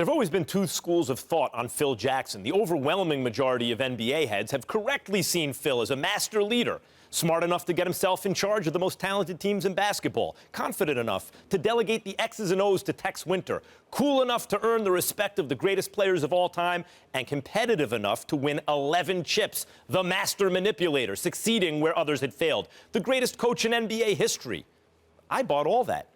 There have always been two schools of thought on Phil Jackson. The overwhelming majority of NBA heads have correctly seen Phil as a master leader, smart enough to get himself in charge of the most talented teams in basketball, confident enough to delegate the X's and O's to Tex Winter, cool enough to earn the respect of the greatest players of all time, and competitive enough to win 11 chips, the master manipulator, succeeding where others had failed, the greatest coach in NBA history. I bought all that.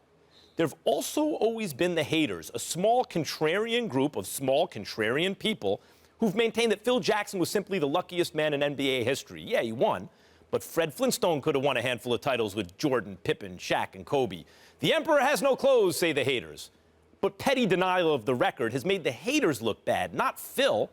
There have also always been the haters, a small contrarian group of small contrarian people who've maintained that Phil Jackson was simply the luckiest man in NBA history. Yeah, he won, but Fred Flintstone could have won a handful of titles with Jordan, Pippen, Shaq, and Kobe. The emperor has no clothes, say the haters. But petty denial of the record has made the haters look bad, not Phil.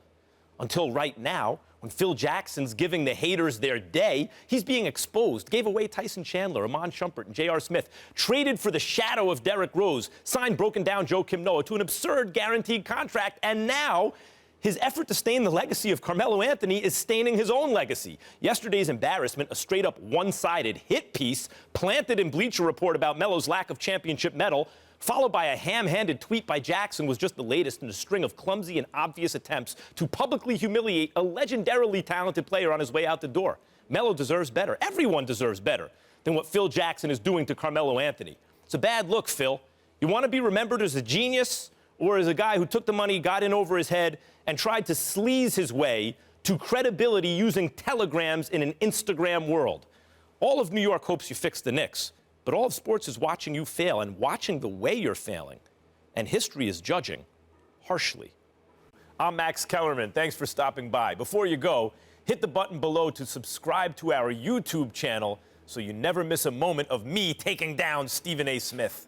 Until right now, when Phil Jackson's giving the haters their day, he's being exposed, gave away Tyson Chandler, Iman Shumpert, and J.R. Smith, traded for the shadow of Derrick Rose, signed broken-down Joakim Noah to an absurd guaranteed contract, and now his effort to stain the legacy of Carmelo Anthony is staining his own legacy. Yesterday's embarrassment, a straight-up one-sided hit piece planted in Bleacher Report about Melo's lack of championship medal, followed by a ham-handed tweet by Jackson, was just the latest in a string of clumsy and obvious attempts to publicly humiliate a legendarily talented player on his way out the door. Melo deserves better. Everyone deserves better than what Phil Jackson is doing to Carmelo Anthony. It's a bad look, Phil. You want to be remembered as a genius or as a guy who took the money, got in over his head, and tried to sleaze his way to credibility using telegrams in an Instagram world? All of New York hopes you fix the Knicks. But all of sports is watching you fail and watching the way you're failing. And history is judging harshly. I'm Max Kellerman. Thanks for stopping by. Before you go, hit the button below to subscribe to our YouTube channel so you never miss a moment of me taking down Stephen A. Smith.